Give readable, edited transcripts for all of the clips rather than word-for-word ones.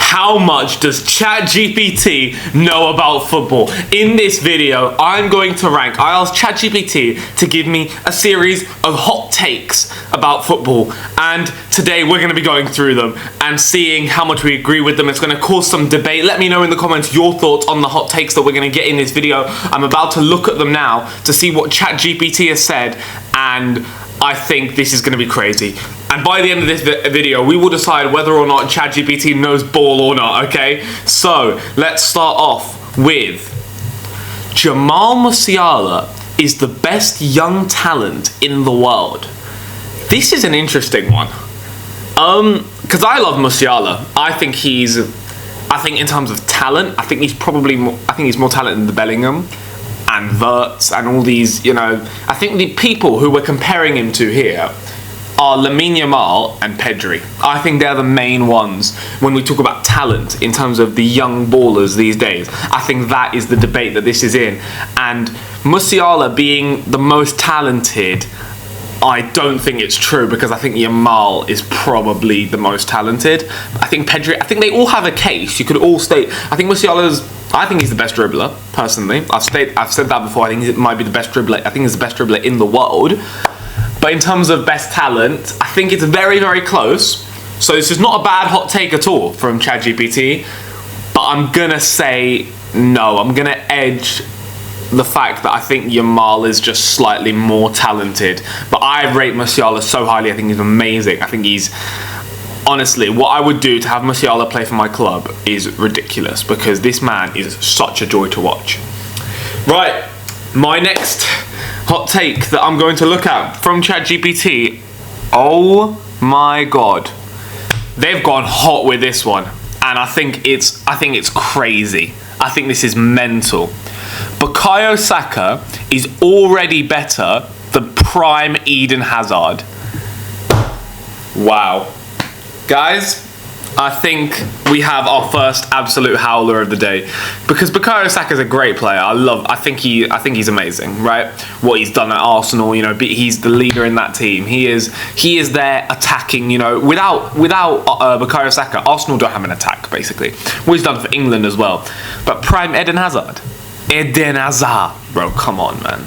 How much does ChatGPT know about football? In this video, I'm going to rank. I asked ChatGPT to give me a series of hot takes about football, and today we're going to be going through them and seeing how much we agree with them. It's going to cause some debate. Let me know in the comments your thoughts on the hot takes that we're going to get in this video. I'm about to look at them now to see what ChatGPT has said, and I think this is going to be crazy. And by the end of this video, we will decide whether or not ChatGPT knows ball or not, okay? So, let's start off with Jamal Musiala is the best young talent in the world. This is an interesting one. Because I love Musiala. I think in terms of talent, I think he's more talented than the Bellingham and Verts and all these, I think the people who we're comparing him to here are Lamine Yamal and Pedri. I think they're the main ones when we talk about talent in terms of the young ballers these days. I think that is the debate that this is in. And Musiala being the most talented, I don't think it's true, because I think Yamal is probably the most talented. I think Pedri, I think they all have a case. You could all state, I think I think he's the best dribbler, personally. I've said that before. I think he might be the best dribbler. I think he's the best dribbler in the world. But in terms of best talent, I think it's very, very close. So this is not a bad hot take at all from ChatGPT. But I'm going to say no. I'm going to edge the fact that I think Yamal is just slightly more talented. But I rate Musiala so highly. I think he's amazing. I think he's... Honestly, what I would do to have Musiala play for my club is ridiculous, because this man is such a joy to watch. Right, my next hot take that I'm going to look at from ChatGPT. Oh my god, they've gone hot with this one, and I think it's crazy. I think this is mental. Bukayo Saka is already better than prime Eden Hazard. Wow. Guys, I think we have our first absolute howler of the day, because Bukayo Saka is a great player. I think he's amazing, right? What he's done at Arsenal, he's the leader in that team. He is there attacking, without Bukayo Saka, Arsenal don't have an attack, basically. What he's done for England as well. But prime Eden Hazard, bro, come on, man.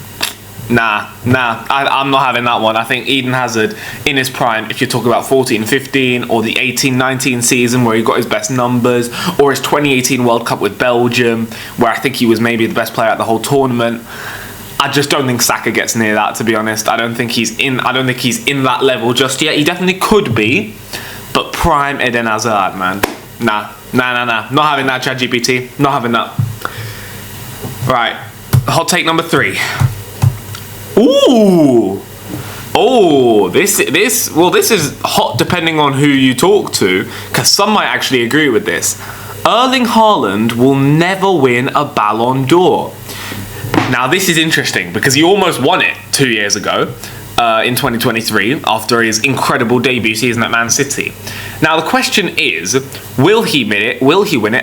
Nah, I'm not having that one. I think Eden Hazard in his prime, if you're talking about 14-15 or the 18-19 season where he got his best numbers, or his 2018 World Cup with Belgium where I think he was maybe the best player at the whole tournament, I just don't think Saka gets near that, to be honest. I don't think he's in that level just yet. He definitely could be, but prime Eden Hazard, man. Nah. Not having that, ChatGPT. Not having that. Right. Hot take number 3. Ooh, oh, this is hot depending on who you talk to, because some might actually agree with this. Erling Haaland will never win a Ballon d'Or. Now this is interesting, because he almost won it 2 years ago, in 2023, after his incredible debut season at Man City. Now the question is, will he win it,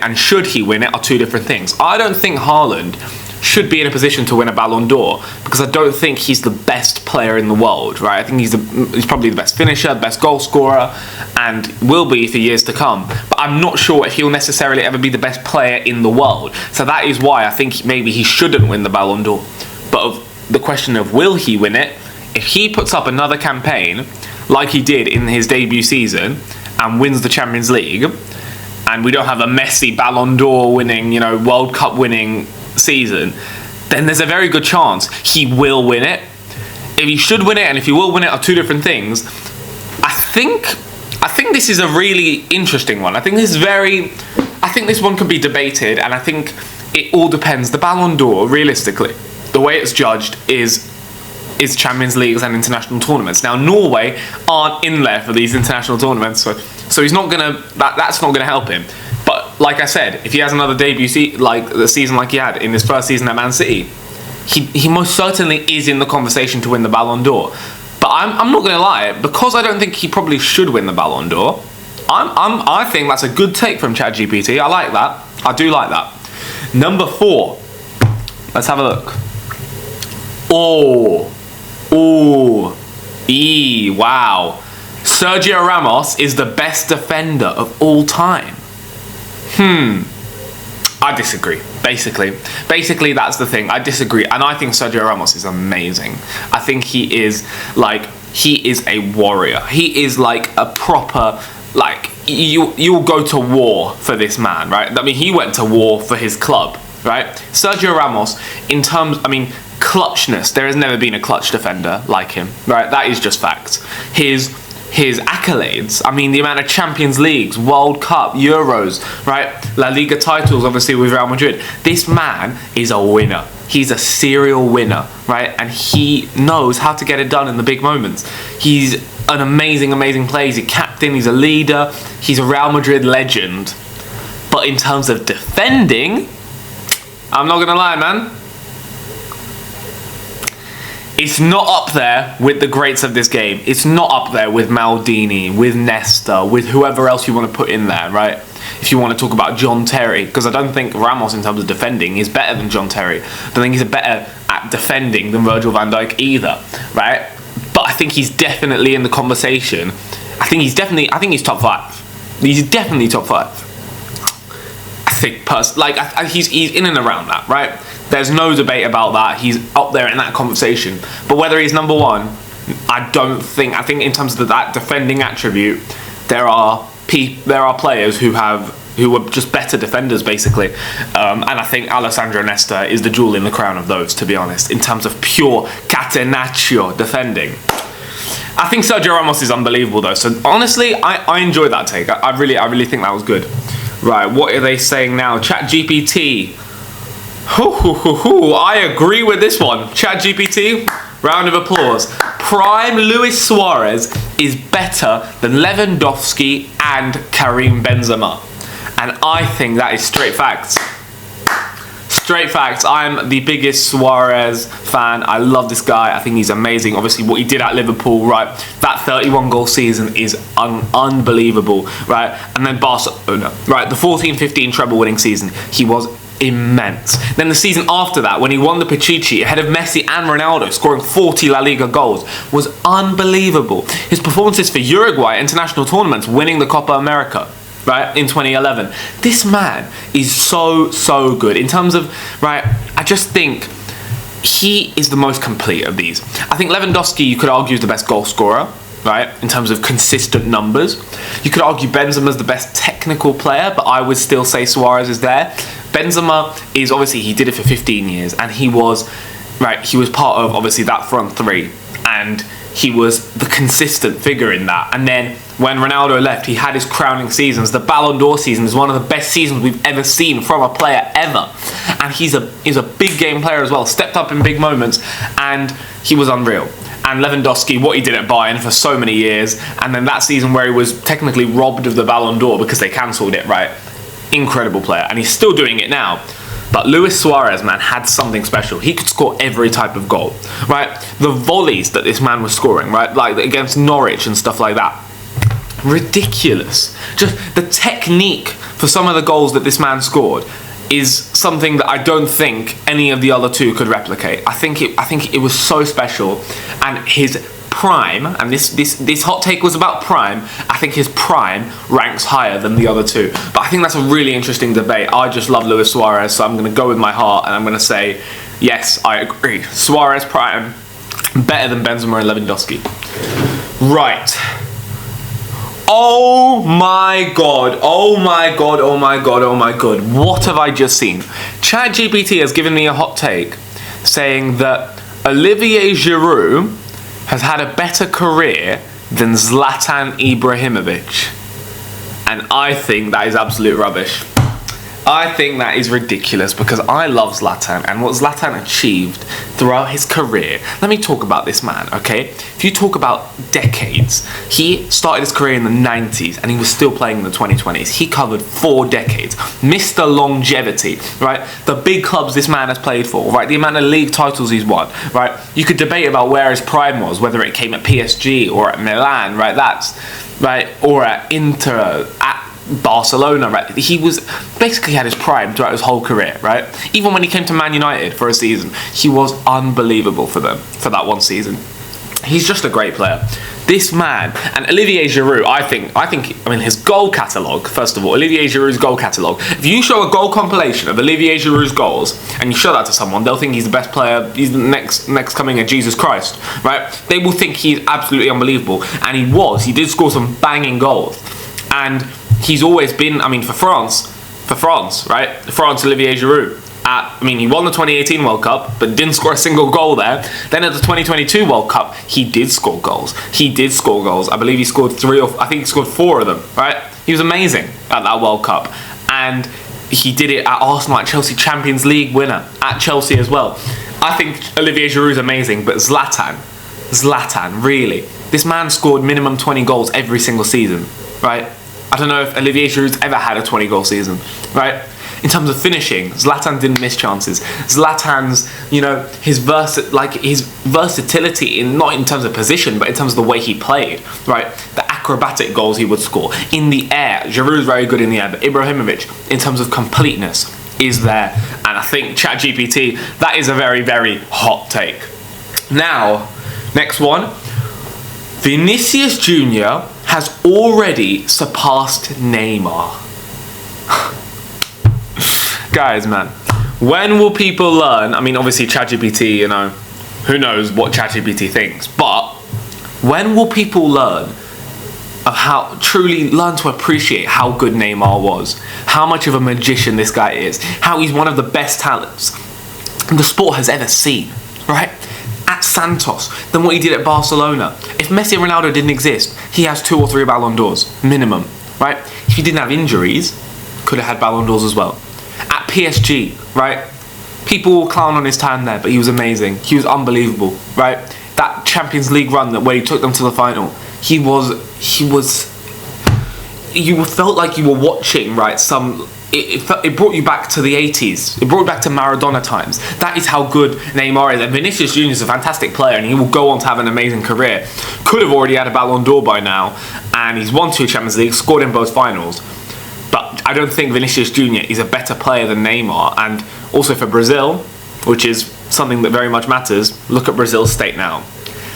and should he win it are two different things. I don't think Haaland should be in a position to win a Ballon d'Or, because I don't think he's the best player in the world, right? I think he's probably the best finisher, best goal scorer, and will be for years to come. But I'm not sure if he'll necessarily ever be the best player in the world. So that is why I think maybe he shouldn't win the Ballon d'Or. But of the question of will he win it, if he puts up another campaign like he did in his debut season and wins the Champions League, and we don't have a Messi Ballon d'Or winning, World Cup winning season, then there's a very good chance he will win it. If he should win it and if he will win it are two different things. I think this is a really interesting one. I think this one could be debated, and I think it all depends. The Ballon d'Or, realistically, the way it's judged is Champions Leagues and international tournaments. Now Norway aren't in there for these international tournaments, so he's not gonna that's not gonna help him. But like I said, if he has another debut season like he had in his first season at Man City, he most certainly is in the conversation to win the Ballon d'Or. But I'm not going to lie, because I don't think he probably should win the Ballon d'Or. I think that's a good take from ChatGPT. I like that. I do like that. Number 4. Let's have a look. Wow. Sergio Ramos is the best defender of all time. I disagree. Basically, that's the thing. I disagree, and I think Sergio Ramos is amazing. I think he is a warrior. He is like a proper, like, you'll go to war for this man, right? I mean, he went to war for his club, right? Sergio Ramos, in terms, I mean, clutchness. There has never been a clutch defender like him, right? That is just fact. His accolades, I mean, the amount of Champions Leagues, World Cup, Euros, right? La Liga titles, obviously, with Real Madrid. This man is a winner. He's a serial winner, right? And he knows how to get it done in the big moments. He's an amazing, amazing player. He's a captain. He's a leader. He's a Real Madrid legend. But in terms of defending, I'm not going to lie, man. It's not up there with the greats of this game. It's not up there with Maldini, with Nesta, with whoever else you want to put in there, right? If you want to talk about John Terry, because I don't think Ramos, in terms of defending, is better than John Terry. I don't think he's better at defending than Virgil van Dijk either, right? But I think he's definitely in the conversation. I think he's top 5. He's definitely top 5. I think, he's in and around that, right? There's no debate about that. He's up there in that conversation. But whether he's number 1, I don't think. I think in terms of that defending attribute, there are players who are just better defenders, basically. And I think Alessandro Nesta is the jewel in the crown of those, to be honest, in terms of pure catenaccio defending. I think Sergio Ramos is unbelievable, though. So honestly, I enjoyed that take. I really think that was good. Right, what are they saying now? ChatGPT. I agree with this one. ChatGPT, round of applause. Prime Luis Suarez is better than Lewandowski and Karim Benzema. And I think that is straight facts. Straight facts. I'm the biggest Suarez fan. I love this guy. I think he's amazing. Obviously, what he did at Liverpool, right? That 31-goal season is unbelievable, right? And then Barcelona, right? The 14-15 treble-winning season, he was immense. Then the season after that, when he won the Pichichi ahead of Messi and Ronaldo, scoring 40 La Liga goals, was unbelievable. His performances for Uruguay international tournaments, winning the Copa America, right, in 2011. This man is so good. In terms of, right, I just think he is the most complete of these. I think Lewandowski, you could argue, is the best goal scorer, right, in terms of consistent numbers. You could argue Benzema's the best technical player, but I would still say Suarez is there. Benzema is, obviously, he did it for 15 years, and he was part of, obviously, that front three, and he was the consistent figure in that. And then when Ronaldo left, he had his crowning seasons. The Ballon d'Or season is one of the best seasons we've ever seen from a player ever. And he's a big game player as well, stepped up in big moments, and he was unreal. And Lewandowski, what he did at Bayern for so many years, and then that season where he was technically robbed of the Ballon d'Or because they cancelled it, right? Incredible player, and he's still doing it now. But Luis Suarez, man, had something special. He could score every type of goal, right? The volleys that this man was scoring, right? Like against Norwich and stuff like that. Ridiculous. Just the technique for some of the goals that this man scored is something that I don't think any of the other two could replicate. I think it was so special, and his prime, and this hot take was about prime, I think his prime ranks higher than the other two. But I think that's a really interesting debate. I just love Luis Suarez, so I'm going to go with my heart, and I'm going to say, yes, I agree. Suarez prime, better than Benzema and Lewandowski. Right. Oh my god, oh my god, oh my god, oh my god. What have I just seen? ChatGPT has given me a hot take saying that Olivier Giroud has had a better career than Zlatan Ibrahimovic. And I think that is absolute rubbish. I think that is ridiculous because I love Zlatan and what Zlatan achieved throughout his career. Let me talk about this man, okay? If you talk about decades, he started his career in the 90s and he was still playing in the 2020s. He covered 4 decades. Mr. Longevity, right? The big clubs this man has played for, right? The amount of league titles he's won, right? You could debate about where his prime was, whether it came at PSG or at Milan, right? That's, right? Or at Inter, at Barcelona, right? He was basically had his prime throughout his whole career, right? Even when he came to Man United for a season, he was unbelievable for them for that one season. He's just a great player. This man, and Olivier Giroud, I mean, his goal catalogue, first of all, Olivier Giroud's goal catalogue. If you show a goal compilation of Olivier Giroud's goals, and you show that to someone, they'll think he's the best player, he's the next coming of Jesus Christ, right? They will think he's absolutely unbelievable. And he did score some banging goals. And he's always been, I mean, for France, right? France, Olivier Giroud. He won the 2018 World Cup, but didn't score a single goal there. Then at the 2022 World Cup, he did score goals. I believe he scored 4 of them, right? He was amazing at that World Cup. And he did it at Arsenal, at Chelsea, Champions League winner, at Chelsea as well. I think Olivier Giroud is amazing, but Zlatan, really. This man scored minimum 20 goals every single season, right? I don't know if Olivier Giroud's ever had a 20-goal season, right? In terms of finishing, Zlatan didn't miss chances. Zlatan's, his versatility, not in terms of position, but in terms of the way he played, right? The acrobatic goals he would score. In the air, Giroud's very good in the air, but Ibrahimovic, in terms of completeness, is there. And I think ChatGPT, that is a very, very hot take. Now, next one. Vinicius Jr. has already surpassed Neymar. Guys, man, when will people learn? I mean, obviously ChatGPT, who knows what ChatGPT thinks, but when will people learn to appreciate how good Neymar was, how much of a magician this guy is, how he's one of the best talents the sport has ever seen, right? At Santos, than what he did at Barcelona. If Messi and Ronaldo didn't exist, he has 2 or 3 Ballon d'Ors, minimum, right? If he didn't have injuries, could have had Ballon d'Ors as well. At PSG, right? People will clown on his time there, but he was amazing. He was unbelievable, right? That Champions League run where he took them to the final, you felt like you were watching, right, it brought you back to the 80s. It brought you back to Maradona times. That is how good Neymar is. And Vinicius Jr. is a fantastic player, and he will go on to have an amazing career. Could have already had a Ballon d'Or by now, and he's won 2 Champions League, scored in both finals. But I don't think Vinicius Jr. is a better player than Neymar. And also for Brazil, which is something that very much matters, look at Brazil's state now.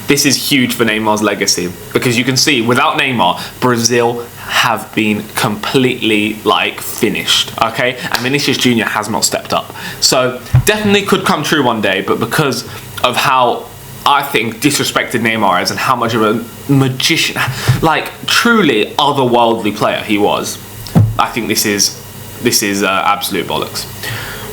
This is huge for Neymar's legacy, because you can see without Neymar, Brazil have been completely finished, okay? And Vinicius Jr. has not stepped up. So definitely could come true one day, but because of how I think disrespected Neymar is and how much of a magician, truly otherworldly player he was, I think this is absolute bollocks.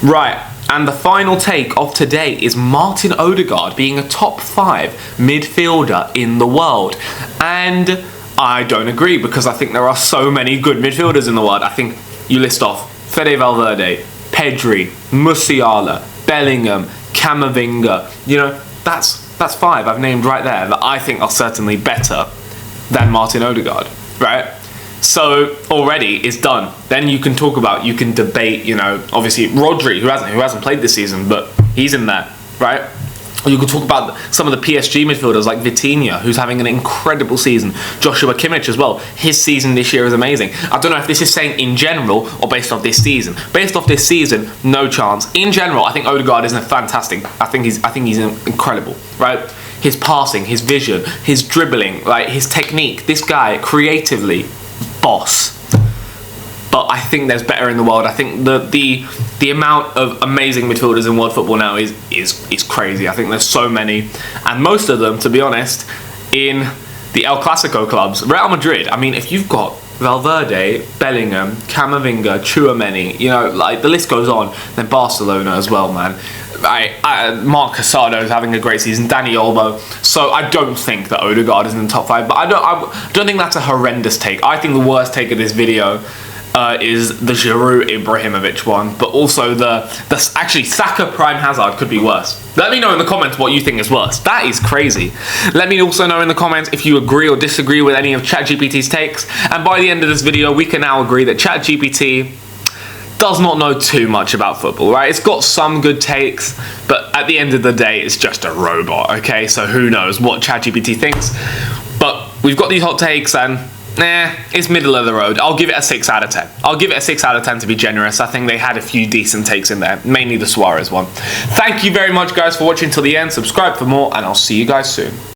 Right. And the final take of today is Martin Odegaard being a top 5 midfielder in the world. And I don't agree, because I think there are so many good midfielders in the world. I think you list off Fede Valverde, Pedri, Musiala, Bellingham, Camavinga. That's 5 I've named right there that I think are certainly better than Martin Odegaard, right? So already it's done. Then you can debate, obviously Rodri, who hasn't played this season, but he's in there, right? Or you could talk about some of the PSG midfielders like Vitinha, who's having an incredible season. Joshua Kimmich as well. His season this year is amazing. I don't know if this is saying in general or based off this season. Based off this season, no chance. In general, I think Odegaard isn't fantastic. I think he's incredible, right? His passing, his vision, his dribbling, his technique. This guy creatively, boss. But I think there's better in the world. I think the amount of amazing midfielders in world football now is crazy. I think there's so many, and most of them, to be honest, in the El Clasico clubs. Real Madrid, I mean, if you've got Valverde, Bellingham, Camavinga, Tchouaméni, the list goes on. Then Barcelona as well, man. Marc Casado is having a great season. Dani Olmo. So I don't think that Odegaard is in the top 5, but I don't think that's a horrendous take. I think the worst take of this video is the Giroud Ibrahimovic one, but also actually Saka Prime Hazard could be worse. Let me know in the comments what you think is worse. That is crazy. Let me also know in the comments if you agree or disagree with any of ChatGPT's takes. And by the end of this video, we can now agree that ChatGPT does not know too much about football, right? It's got some good takes, but at the end of the day, it's just a robot, okay? So who knows what ChatGPT thinks. But we've got these hot takes, and it's middle of the road. I'll give it a 6 out of 10. I'll give it a 6 out of 10 to be generous. I think they had a few decent takes in there, mainly the Suarez one. Thank you very much, guys, for watching till the end. Subscribe for more, and I'll see you guys soon.